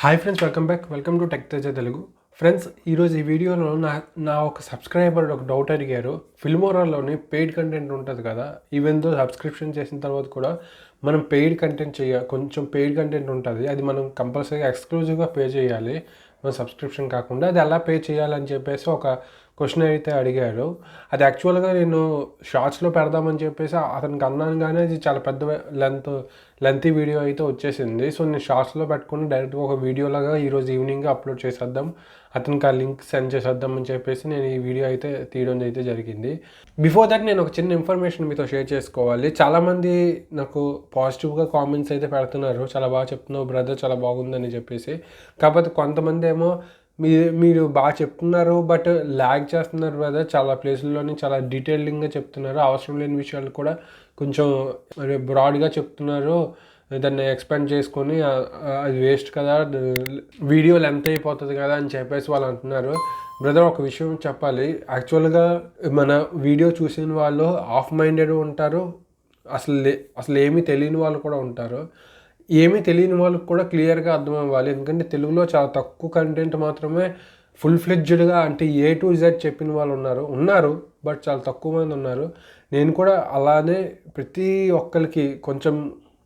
Hi friends, welcome to Teja Telugu. Friends, ఈరోజు ఈ వీడియోలో నా ఒక సబ్స్క్రైబర్ ఒక డౌట్ అడిగారు. ఫిల్మోరాలోని పెయిడ్ కంటెంట్ ఉంటుంది కదా, ఈవెన్ దో సబ్స్క్రిప్షన్ చేసిన తర్వాత కూడా మనం పెయిడ్ కంటెంట్ కొంచెం పెయిడ్ కంటెంట్ ఉంటుంది. అది మనం కంపల్సరీగా ఎక్స్క్లూజివ్గా పే చేయాలి, మన సబ్స్క్రిప్షన్ కాకుండా. అది ఎలా పే చేయాలని చెప్పేసి ఒక క్వశ్చన్ అయితే అడిగారు. అది యాక్చువల్గా నేను షార్ట్స్లో పెడదామని చెప్పేసి అతనికి అన్నాను, కానీ అది చాలా పెద్ద లెంతీ వీడియో అయితే వచ్చేసింది. సో నేను షార్ట్స్లో పెట్టుకుని డైరెక్ట్గా ఒక వీడియోలాగా ఈరోజు ఈవినింగ్ అప్లోడ్ చేసేద్దాం, అతనికి ఆ లింక్ సెండ్ చేసేద్దాం అని చెప్పేసి నేను ఈ వీడియో అయితే తీయడం అయితే జరిగింది. బిఫోర్ దట్ నేను ఒక చిన్న ఇన్ఫర్మేషన్ మీతో షేర్ చేసుకోవాలి. చాలామంది నాకు పాజిటివ్గా కామెంట్స్ అయితే పెడుతున్నారు, చాలా బాగా చెప్తున్నావు బ్రదర్, చాలా బాగుందని చెప్పేసి. కాకపోతే కొంతమంది ఏమో మీరు బాగా చెప్తున్నారు, బట్ ల్యాగ్ చేస్తున్నారు బ్రదర్, చాలా ప్లేసుల్లోని చాలా డీటెయిలింగ్గా చెప్తున్నారు, అవసరం లేని విషయాలు కూడా కొంచెం బ్రాడ్గా చెప్తున్నారు, దాన్ని ఎక్స్పాండ్ చేసుకొని అది వేస్ట్ కదా, వీడియో లెంత్ అయిపోతుంది కదా అని చెప్పేసి వాళ్ళు అంటున్నారు. బ్రదర్, ఒక విషయం చెప్పాలి. యాక్చువల్గా మన వీడియో చూసిన వాళ్ళు ఆఫ్ మైండెడ్ ఉంటారు, అసలు ఏమీ తెలియని వాళ్ళు కూడా ఉంటారు. ఏమీ తెలియని వాళ్ళకి కూడా క్లియర్గా అర్థం అవ్వాలి, ఎందుకంటే తెలుగులో చాలా తక్కువ కంటెంట్ మాత్రమే ఫుల్ ఫ్లెడ్జ్డ్గా, అంటే A to Z చెప్పిన వాళ్ళు ఉన్నారు, బట్ చాలా తక్కువ మంది ఉన్నారు. నేను కూడా అలానే ప్రతి ఒక్కరికి కొంచెం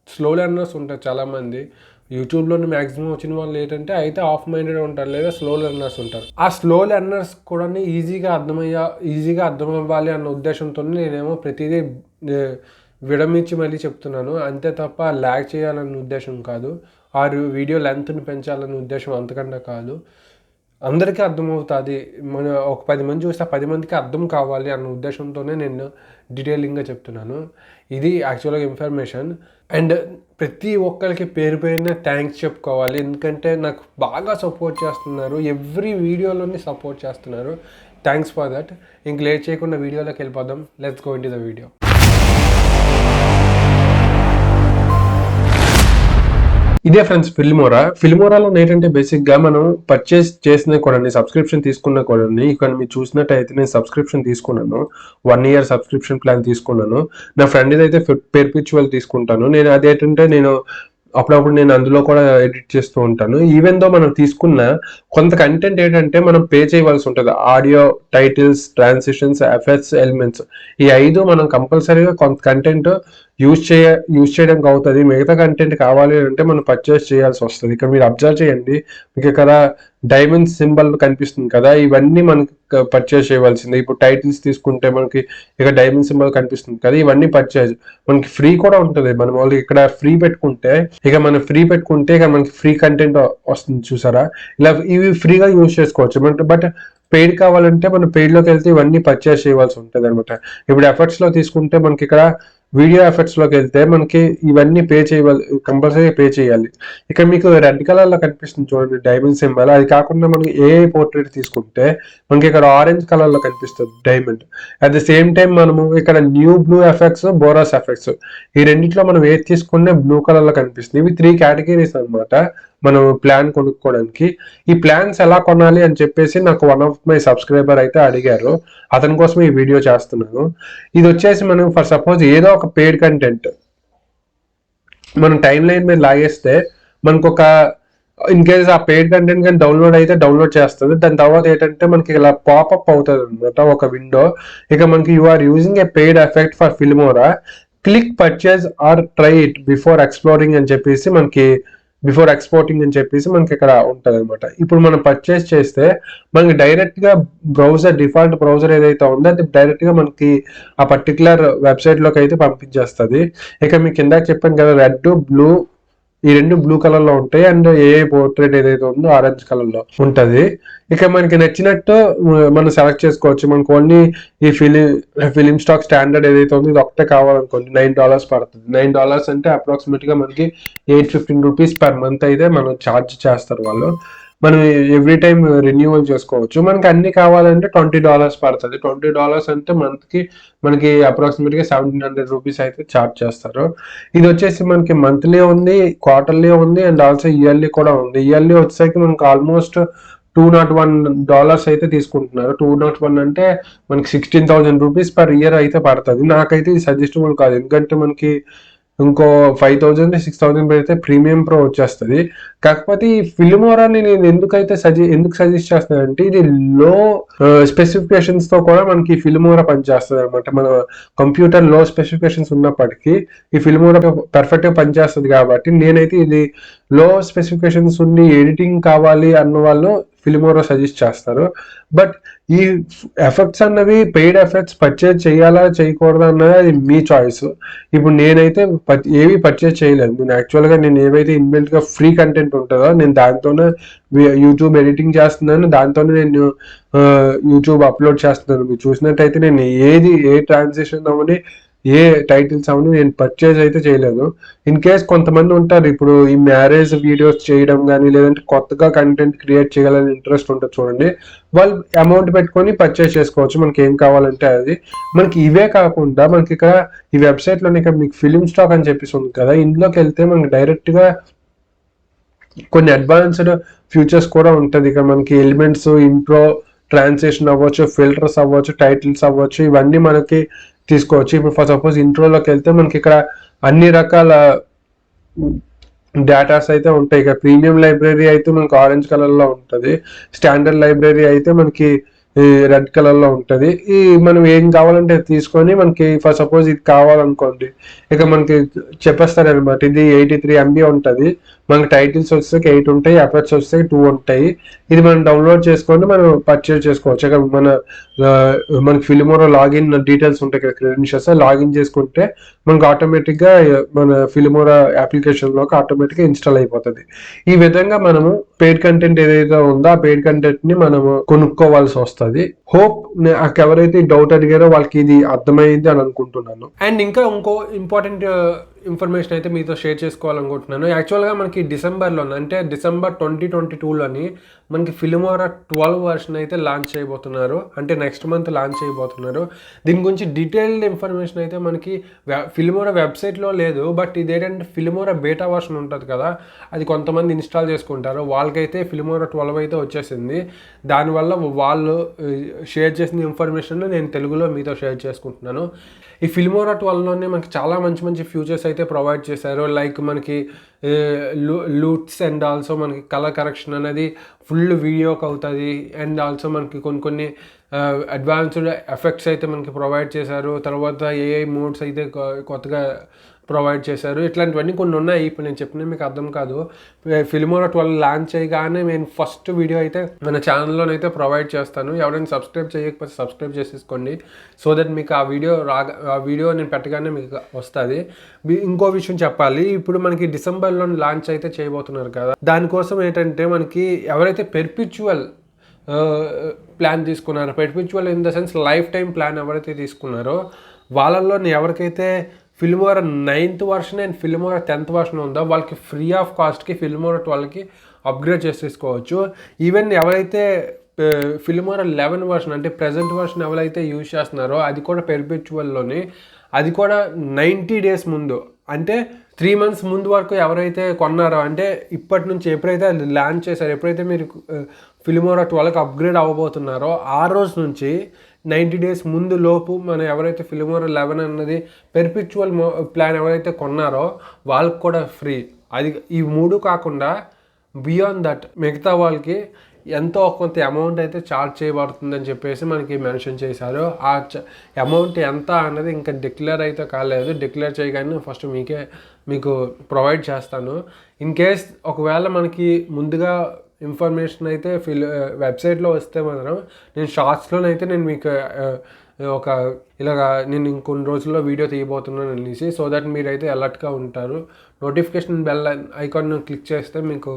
స్లో లెర్నర్స్ ఉంటారు చాలామంది. యూట్యూబ్లోని మ్యాక్సిమం వచ్చిన వాళ్ళు ఏంటంటే అయితే ఆఫ్ మైండెడ్ ఉంటారు, లేదా స్లో లెర్నర్స్ ఉంటారు. ఆ స్లో లెర్నర్స్ కూడా ఈజీగా అర్థం అవ్వాలి అన్న ఉద్దేశంతో నేనేమో ప్రతిదీ విడమించి మళ్ళీ చెప్తున్నాను, అంతే తప్ప ల్యాగ్ చేయాలనే ఉద్దేశం కాదు, ఆ వీడియో లెంత్ని పెంచాలనే ఉద్దేశం అంతకన్నా కాదు. అందరికీ అర్థమవుతుంది, మన ఒక 10 మంది చూస్తే 10 మందికి అర్థం కావాలి అన్న ఉద్దేశంతోనే నేను డీటెయిలింగ్గా చెప్తున్నాను. ఇది యాక్చువల్గా ఇన్ఫర్మేషన్. అండ్ ప్రతి ఒక్కరికి పేరు పేరున థ్యాంక్స్ చెప్పుకోవాలి, ఎందుకంటే నాకు బాగా సపోర్ట్ చేస్తున్నారు, ఎవ్రీ వీడియోలోని సపోర్ట్ చేస్తున్నారు. Thanks for that. ఇంక లేట్ చేయకుండా వీడియోలోకి వెళ్ళిపోదాం. Let's go into the video. ఇదే ఫ్రెండ్స్ ఫిల్మోరాలో ఏంటంటే బేసిక్గా మనం పర్చేస్ చేసిన కూడా, సబ్స్క్రిప్షన్ తీసుకున్న కూడా, ఇక్కడ మీరు చూసినట్టయితే నేను సబ్స్క్రిప్షన్ తీసుకున్నాను, 1 year సబ్స్క్రిప్షన్ ప్లాన్ తీసుకున్నాను. నా ఫ్రెండ్ అయితే పెర్పిచువల్ తీసుకుంటాను. నేను అదేంటంటే అప్పుడప్పుడు నేను అందులో కూడా ఎడిట్ చేస్తూ ఉంటాను. ఈవెన్ దో మనం తీసుకున్న కొంత కంటెంట్ ఏంటంటే మనం పే చేయవలసి ఉంటుంది. Audio, titles, transitions, effects, elements, ఈ 5 మనం కంపల్సరీగా కొంత కంటెంట్ యూజ్ చేయడానికి అవుతుంది. మిగతా కంటెంట్ కావాలి అంటే మనం పర్చేస్ చేయాల్సి వస్తుంది. ఇక్కడ మీరు అబ్జర్వ్ చేయండి, మీకు ఇక్కడ డైమండ్ సింబల్ కనిపిస్తుంది కదా, ఇవన్నీ మనకి పర్చేస్ చేయవలసింది. ఇప్పుడు టైటిల్స్ తీసుకుంటే మనకి ఇక డైమండ్ సింబల్ కనిపిస్తుంది కదా, ఇవన్నీ పర్చేజ్. మనకి ఫ్రీ కూడా ఉంటుంది. మనం వాళ్ళు ఇక్కడ ఫ్రీ పెట్టుకుంటే ఇక మనకి ఫ్రీ కంటెంట్ వస్తుంది, చూసారా? ఇలా ఇవి ఫ్రీగా యూజ్ చేసుకోవచ్చు. బట్ పెయిడ్ కావాలంటే మనం పెయిడ్లోకి వెళ్తే ఇవన్నీ పర్చేస్ చేయవలసి ఉంటుంది అనమాట. ఇప్పుడు ఎఫర్ట్స్లో తీసుకుంటే మనకి ఇక్కడ వీడియో ఎఫెక్ట్స్లోకి వెళ్తే మనకి ఇవన్నీ కంపల్సరీ పే చేయాలి. ఇక్కడ మీకు రెడ్ కలర్లో కనిపిస్తుంది చూడండి డైమండ్ సింబల్, అది కాకుండా మనకి AI పోర్ట్రేట్ తీసుకుంటే మనకి ఇక్కడ ఆరెంజ్ కలర్లో కనిపిస్తుంది diamond. At the same time మనము ఇక్కడ న్యూ బ్లూ ఎఫెక్ట్స్, బోరస్ ఎఫెక్ట్స్, ఈ రెండిట్లో మనం ఏది తీసుకున్నా బ్లూ కలర్లో కనిపిస్తుంది. ఇవి 3 కేటగిరీస్ అనమాట మనం ప్లాన్ కొనుక్కోవడానికి. ఈ ప్లాన్స్ ఎలా కొనాలి అని చెప్పేసి నాకు వన్ ఆఫ్ మై సబ్స్క్రైబర్ అయితే అడిగారు, అతని కోసం ఈ వీడియో చేస్తున్నాను. ఇది వచ్చేసి మనం ఫర్ సపోజ్ ఏదో ఒక పెయిడ్ కంటెంట్ మనం టైం లైన్ మీద లాగేస్తే మనకు ఒక ఇన్ కేస్ ఆ పెయిడ్ కంటెంట్ కానీ డౌన్లోడ్ చేస్తుంది. దాని తర్వాత ఏంటంటే మనకి ఇలా పాపప్ అవుతుంది అనమాట ఒక విండో. ఇక మనకి you are using a paid effect for Filmora, click purchase or try it before exploring అని చెప్పేసి బిఫోర్ ఎక్స్పోర్టింగ్ అని చెప్పేసి మనకి ఇక్కడ ఉంటుంది అనమాట. ఇప్పుడు మనం పర్చేస్ చేస్తే మనకి డైరెక్ట్గా డిఫాల్ట్ బ్రౌజర్ ఏదైతే ఉందో అది డైరెక్ట్గా మనకి ఆ పర్టికులర్ వెబ్సైట్లోకి అయితే పంపించేస్తుంది. ఇక మీకు కింద చెప్పాను కదా, రెడ్, బ్లూ, ఈ 2 బ్లూ కలర్లో ఉంటాయి, అండ్ AI పోర్ట్రేట్ ఏదైతే ఉందో ఆరెంజ్ కలర్లో ఉంటుంది. ఇక మనకి నచ్చినట్టు మనం సెలెక్ట్ చేసుకోవచ్చు. మనకు ఓన్లీ ఈ ఫిలిం స్టాక్ స్టాండర్డ్ ఏదైతే ఉందో ఇది ఒకటే కావాలనుకోండి, $9 పడుతుంది. $9 అంటే అప్రాక్సిమేట్గా మనకి $815 పర్ మంత్ అయితే మనం ఛార్జ్ చేస్తారు వాళ్ళు. మనం ఎవ్రీ టైం రెన్యూవల్ చేసుకోవచ్చు. మనకి అన్ని కావాలంటే $20 పడుతుంది. $20 అంటే మనకి అప్రాక్సిమేట్గా $1,700 అయితే ఛార్జ్ చేస్తారు. ఇది వచ్చేసి మనకి మంత్లీ ఉంది, క్వార్టర్లీ ఉంది, అండ్ ఆల్సో ఇయర్లీ కూడా ఉంది. ఇయర్లీ వచ్చేసరికి మనకి ఆల్మోస్ట్ $201 అయితే తీసుకుంటున్నారు. 201 అంటే మనకి $16,000 పర్ ఇయర్ అయితే పడుతుంది. నాకైతే ఇది సజెస్టబుల్ కాదు, ఎందుకంటే మనకి ఇంకో 5,000 6,000 పెడితే ప్రీమియం ప్రో వచ్చేస్తుంది. కాకపోతే ఈ ఫిల్మోరాని నేను ఎందుకు సజెస్ట్ చేస్తానంటే ఇది లో స్పెసిఫికేషన్స్ తో కూడా మనకి ఫిల్మోరా పనిచేస్తుంది అనమాట. మన కంప్యూటర్ లో స్పెసిఫికేషన్స్ ఉన్నప్పటికీ ఈ ఫిల్మోరా పర్ఫెక్ట్ గా పనిచేస్తుంది కాబట్టి నేనైతే ఇది లో స్పెసిఫికేషన్స్ ఉండి ఎడిటింగ్ కావాలి అన్న వాళ్ళు ఫిల్మోరా సజెస్ట్ చేస్తారు. బట్ ఈ ఎఫెక్ట్స్ అన్నవి పెయిడ్ ఎఫెక్ట్స్ పర్చేజ్ చేయాలా చేయకూడదా అన్నది అది మీ చాయిస్. ఇప్పుడు నేనైతే ఏవి పర్చేజ్ చేయలేదు. నేను యాక్చువల్గా నేను ఏవైతే ఇన్బిల్ట్ గా ఫ్రీ కంటెంట్ ఉంటుందో నేను దాంతోనే యూట్యూబ్ ఎడిటింగ్ చేస్తున్నాను, దాంతోనే నేను యూట్యూబ్ అప్లోడ్ చేస్తున్నాను. మీరు చూసినట్టయితే నేను ఏ ట్రాన్సాక్షన్ అవని ఏ టైటిల్స్ అవని నేను పర్చేజ్ అయితే చేయలేదు. ఇన్ కేస్ కొంతమంది ఉంటారు ఇప్పుడు ఈ మ్యారేజ్ వీడియోస్ చేయడం కానీ లేదంటే కొత్తగా కంటెంట్ క్రియేట్ చేయాలని ఇంట్రెస్ట్ ఉంటుంది చూడండి, వాళ్ళు అమౌంట్ పెట్టుకొని పర్చేస్ చేసుకోవచ్చు మనకి ఏం కావాలంటే అది. మనకి ఇవే కాకుండా మనకి ఇక్కడ ఈ వెబ్సైట్లోనే ఇక్కడ మీకు ఫిలిం స్టాక్ అని చెప్పేసి ఉంది కదా, ఇందులోకి వెళ్తే మనకి డైరెక్ట్గా కొన్ని అడ్వాన్స్డ్ ఫ్యూచర్స్ కూడా ఉంటుంది. ఇక మనకి ఎలిమెంట్స్, ఇంట్రో, ట్రాన్సిషన్ అవ్వచ్చు, ఫిల్టర్స్ అవ్వచ్చు, టైటిల్స్ అవ్వచ్చు, ఇవన్నీ మనకి తీసుకోవచ్చు. ఇప్పుడు ఫర్ సపోజ్ ఇంట్రోలోకి వెళ్తే మనకి ఇక్కడ అన్ని రకాల డేటాస్ అయితే ఉంటాయి. ఇక ప్రీమియం లైబ్రరీ అయితే మనకి ఆరెంజ్ కలర్లో ఉంటుంది, స్టాండర్డ్ లైబ్రరీ అయితే మనకి రెడ్ కలర్లో ఉంటుంది. ఈ మనం ఏం కావాలంటే తీసుకొని మనకి ఫర్ సపోజ్ ఇది కావాలనుకోండి ఇక మనకి చెప్పేస్తారనమాట. ఇది 83 MB ఉంటుంది, మనకి టైటిల్స్ వస్తే 8 ఉంటాయి, ఎఫెక్ట్స్ వస్తే 2 ఉంటాయి. ఇది మనం డౌన్లోడ్ చేసుకొని మనం పర్చేజ్ చేసుకోవచ్చు. ఇక మనకి ఫిల్మోరా లాగిన్ డీటెయిల్స్ ఉంటాయి కదా, క్రెడెన్షియల్స్ లాగిన్ చేసుకుంటే మనకు ఆటోమేటిక్గా మన ఫిల్మోరా అప్లికేషన్లోకి ఆటోమేటిక్గా ఇన్స్టాల్ అయిపోతుంది. ఈ విధంగా మనము పెయిడ్ కంటెంట్ ఏదైతే ఉందో ఆ పెయిడ్ కంటెంట్ ని మనము కొనుక్కోవాల్సి వస్తుంది. హోప్ ఎవరైతే డౌట్ అడిగారో వాళ్ళకి ఇది అర్థమైంది అని అనుకుంటున్నాను. అండ్ ఇంకా ఇంకో ఇంపార్టెంట్ ఇన్ఫర్మేషన్ అయితే మీతో షేర్ చేసుకోవాలనుకుంటున్నాను. యాక్చువల్గా మనకి డిసెంబర్లో అంటే డిసెంబర్ 2022లోని మనకి ఫిల్మోరా 12 వర్షన్ అయితే లాంచ్ చేయబోతున్నారు, అంటే నెక్స్ట్ మంత్ లాంచ్ చేయబోతున్నారు. దీని గురించి డీటెయిల్డ్ ఇన్ఫర్మేషన్ అయితే మనకి ఫిల్మోరా వెబ్సైట్లో లేదు. బట్ ఇదేంటంటే ఫిల్మోరా బేటా వర్షన్ ఉంటుంది కదా, అది కొంతమంది ఇన్స్టాల్ చేసుకుంటారు, వాళ్ళకైతే ఫిల్మోరా 12 అయితే వచ్చేసింది. దానివల్ల వాళ్ళు షేర్ చేసిన ఇన్ఫర్మేషన్ నేను తెలుగులో మీతో షేర్ చేసుకుంటున్నాను. ఈ ఫిల్మోరా 12లోనే మనకి చాలా మంచి మంచి ఫ్యూచర్స్ అయితే ప్రొవైడ్ చేశారు. లైక్ మనకి లూట్స్ అండ్ ఆల్సో మనకి కలర్ కరెక్షన్ అనేది ఫుల్ వీడియోకి అవుతుంది. అండ్ ఆల్సో మనకి కొన్ని అడ్వాన్స్డ్ ఎఫెక్ట్స్ అయితే మనకి ప్రొవైడ్ చేశారు. తర్వాత ఏఐ మోడ్స్ అయితే కొత్తగా ప్రొవైడ్ చేశారు. ఇట్లాంటివన్నీ కొన్ని ఉన్నాయి. ఇప్పుడు నేను చెప్పిన మీకు అర్థం కాదు. ఫిల్మోరా 12 లాంచ్ చేయగానే నేను ఫస్ట్ వీడియో అయితే మన ఛానల్లోనైతే ప్రొవైడ్ చేస్తాను. ఎవరైనా సబ్స్క్రైబ్ చేయకపోతే సబ్స్క్రైబ్ చేసేసుకోండి, సో దట్ మీకు ఆ వీడియో నేను పెట్టగానే మీకు వస్తుంది. ఇంకో విషయం చెప్పాలి, ఇప్పుడు మనకి డిసెంబర్లో లాంచ్ అయితే చేయబోతున్నారు కదా, దానికోసం ఏంటంటే మనకి ఎవరైతే పెర్పిచువల్ ప్లాన్ తీసుకున్నారో, perpetual in the sense lifetime plan ఎవరైతే తీసుకున్నారో వాళ్ళల్లో ఎవరికైతే Filmora 9th version and Filmora 10th version ఉందో వాళ్ళకి ఫ్రీ ఆఫ్ కాస్ట్కి ఫిల్మోరా 12కి అప్గ్రేడ్ చేసేసుకోవచ్చు. ఈవెన్ ఎవరైతే ఫిల్మోరా 11 వర్షన్ అంటే ప్రజెంట్ వర్షన్ ఎవరైతే యూజ్ చేస్తున్నారో అది కూడా పెర్పెచువల్లోని, అది కూడా 90 days ముందు అంటే 3 months ముందు వరకు ఎవరైతే కొన్నారో, అంటే ఇప్పటి నుంచి ఎప్పుడైతే లాంచ్ చేశారో, ఎప్పుడైతే మీరు ఫిల్మోరా 12కి అప్గ్రేడ్ అవ్వబోతున్నారో ఆ రోజు నుంచి 90 days ముందు లోపు మనం ఎవరైతే ఫిల్మోరా 11 అన్నది పెర్పెచువల్ ప్లాన్ ఎవరైతే కొన్నారో వాళ్ళకి కూడా ఫ్రీ. అది ఈ 3 కాకుండా బియాండ్ దట్ మిగతా వాళ్ళకి ఎంతో కొంత అమౌంట్ అయితే ఛార్జ్ చేయబడుతుందని చెప్పేసి మనకి మెన్షన్ చేశారు. ఆ అమౌంట్ ఎంత అన్నది ఇంకా డిక్లేర్ అయితే కాలేదు. డిక్లేర్ చేయగానే ఫస్ట్ మీకు ప్రొవైడ్ చేస్తాను. ఇన్ కేస్ ఒకవేళ మనకి ముందుగా ఇన్ఫర్మేషన్ అయితే వెబ్సైట్లో వస్తే మాత్రం నేను షార్ట్స్లోనైతే నేను మీకు నేను ఇంకొన్ని రోజుల్లో వీడియో తీయబోతున్నాను అనేసి, సో దట్ మీరైతే అలర్ట్గా ఉంటారు. నోటిఫికేషన్ బెల్ ఐకాన్ క్లిక్ చేస్తే మీకు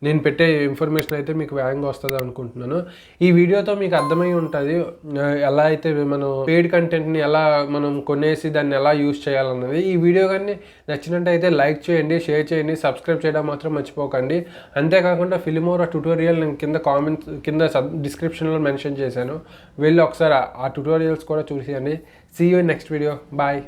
నేను పెట్టే ఇన్ఫర్మేషన్ అయితే మీకు వేగంగా వస్తుంది అనుకుంటున్నాను. ఈ వీడియోతో మీకు అర్థమై ఉంటుంది ఎలా అయితే మనం పెయిడ్ కంటెంట్ని ఎలా మనం కొనేసి దాన్ని ఎలా యూజ్ చేయాలన్నది. ఈ వీడియో కానీ నచ్చినట్టయితే లైక్ చేయండి, షేర్ చేయండి, సబ్స్క్రైబ్ చేయడం మాత్రం మర్చిపోకండి. అంతేకాకుండా ఫిల్మోరా ట్యుటోరియల్ నేను కింద డిస్క్రిప్షన్లో మెన్షన్ చేశాను, వెళ్ళి ఒకసారి ఆ ట్యుటోరియల్స్ కూడా చూసేయండి. See you in next video. Bye.